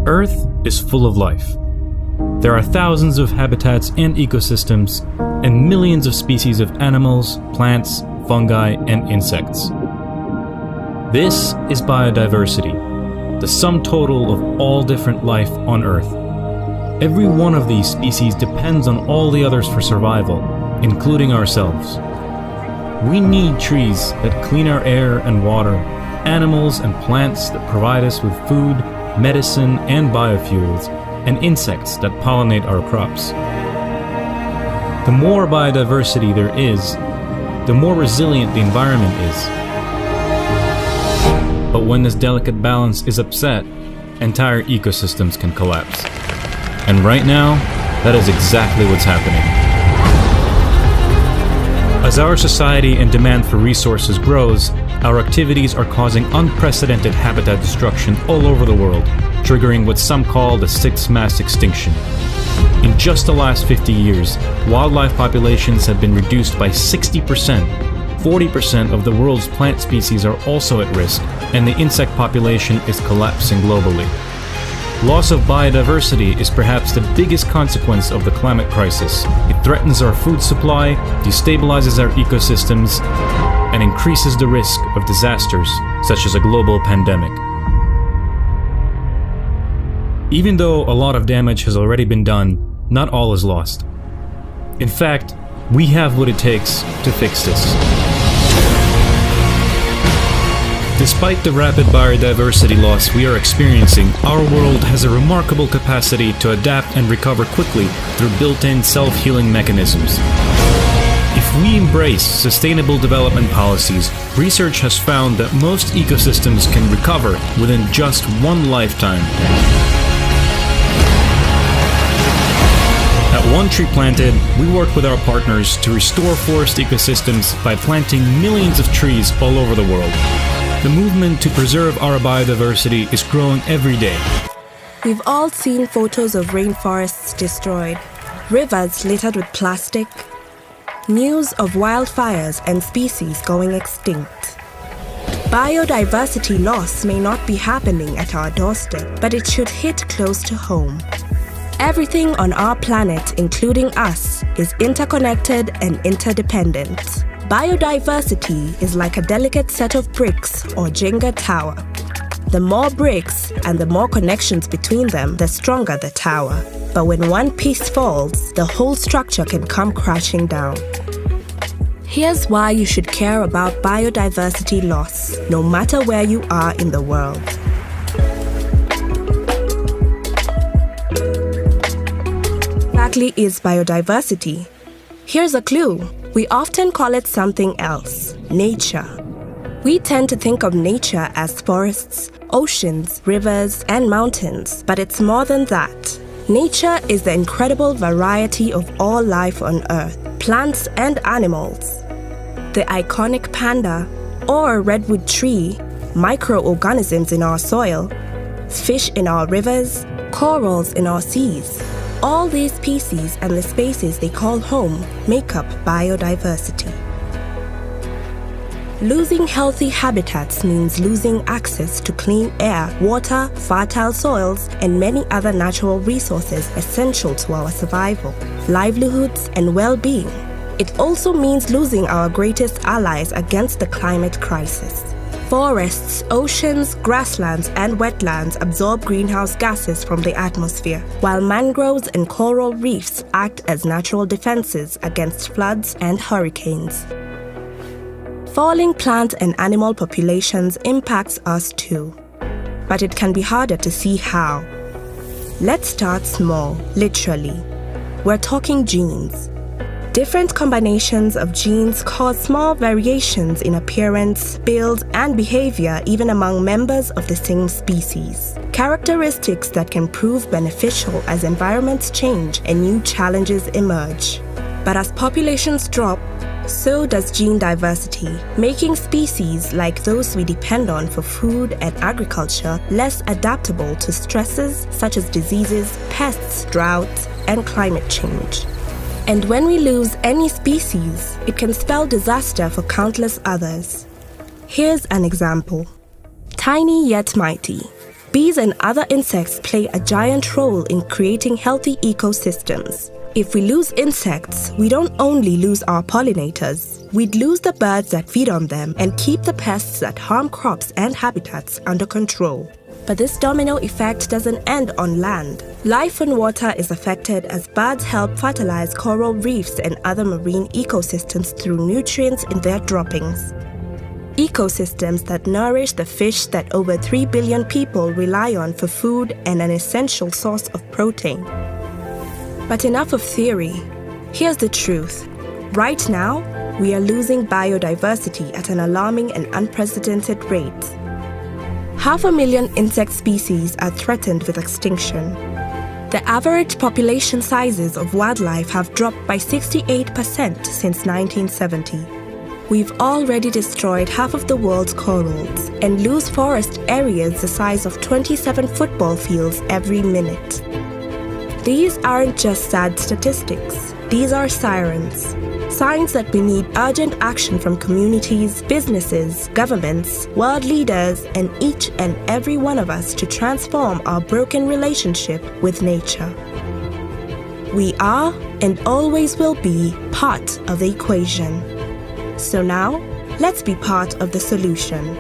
Earth is full of life. There are thousands of habitats and ecosystems, and millions of species of animals, plants, fungi, and insects. This is biodiversity, the sum total of all different life on Earth. Every one of these species depends on all the others for survival, including ourselves. We need trees that clean our air and water, animals and plants that provide us with food, medicine, and biofuels, and insects that pollinate our crops. The more biodiversity there is, the more resilient the environment is. But when this delicate balance is upset, entire ecosystems can collapse. And right now, that is exactly what's happening. As our society and demand for resources grows, our activities are causing unprecedented habitat destruction all over the world, triggering what some call the sixth mass extinction. In just the last 50 years, wildlife populations have been reduced by 60%. 40% of the world's plant species are also at risk, and the insect population is collapsing globally. Loss of biodiversity is perhaps the biggest consequence of the climate crisis. It threatens our food supply, destabilizes our ecosystems, and increases the risk of disasters such as a global pandemic. Even though a lot of damage has already been done, not all is lost. In fact, we have what it takes to fix this. Despite the rapid biodiversity loss we are experiencing, our world has a remarkable capacity to adapt and recover quickly through built-in self-healing mechanisms. If we embrace sustainable development policies, research has found that most ecosystems can recover within just one lifetime. At One Tree Planted, we work with our partners to restore forest ecosystems by planting millions of trees all over the world. The movement to preserve our biodiversity is growing every day. We've all seen photos of rainforests destroyed, rivers littered with plastic, news of wildfires and species going extinct. Biodiversity loss may not be happening at our doorstep, but it should hit close to home. Everything on our planet, including us, is interconnected and interdependent. Biodiversity is like a delicate set of bricks or Jenga tower. The more bricks and the more connections between them, the stronger the tower. But when one piece falls, the whole structure can come crashing down. Here's why you should care about biodiversity loss, no matter where you are in the world. Exactly is biodiversity? Here's a clue. We often call it something else, nature. We tend to think of nature as forests, oceans, rivers, and mountains, but it's more than that. Nature is the incredible variety of all life on Earth, plants and animals. The iconic panda or redwood tree, microorganisms in our soil, fish in our rivers, corals in our seas. All these species and the spaces they call home make up biodiversity. Losing healthy habitats means losing access to clean air, water, fertile soils, and many other natural resources essential to our survival, livelihoods, and well-being. It also means losing our greatest allies against the climate crisis. Forests, oceans, grasslands, and wetlands absorb greenhouse gases from the atmosphere, while mangroves and coral reefs act as natural defenses against floods and hurricanes. Falling plant and animal populations impacts us too, but it can be harder to see how. Let's start small, literally. We're talking genes. Different combinations of genes cause small variations in appearance, build, and behavior even among members of the same species. Characteristics that can prove beneficial as environments change and new challenges emerge. But as populations drop, so does gene diversity, making species like those we depend on for food and agriculture less adaptable to stresses such as diseases, pests, droughts, and climate change. And when we lose any species, it can spell disaster for countless others. Here's an example. Tiny yet mighty. Bees and other insects play a giant role in creating healthy ecosystems. If we lose insects, we don't only lose our pollinators, we'd lose the birds that feed on them and keep the pests that harm crops and habitats under control. But this domino effect doesn't end on land. Life on water is affected as birds help fertilize coral reefs and other marine ecosystems through nutrients in their droppings. Ecosystems that nourish the fish that over 3 billion people rely on for food and an essential source of protein. But enough of theory. Here's the truth. Right now, we are losing biodiversity at an alarming and unprecedented rate. 500,000 insect species are threatened with extinction. The average population sizes of wildlife have dropped by 68% since 1970. We've already destroyed half of the world's corals and lose forest areas the size of 27 football fields every minute. These aren't just sad statistics. These are sirens. Signs that we need urgent action from communities, businesses, governments, world leaders, and each and every one of us to transform our broken relationship with nature. We are and always will be part of the equation. So now, let's be part of the solution.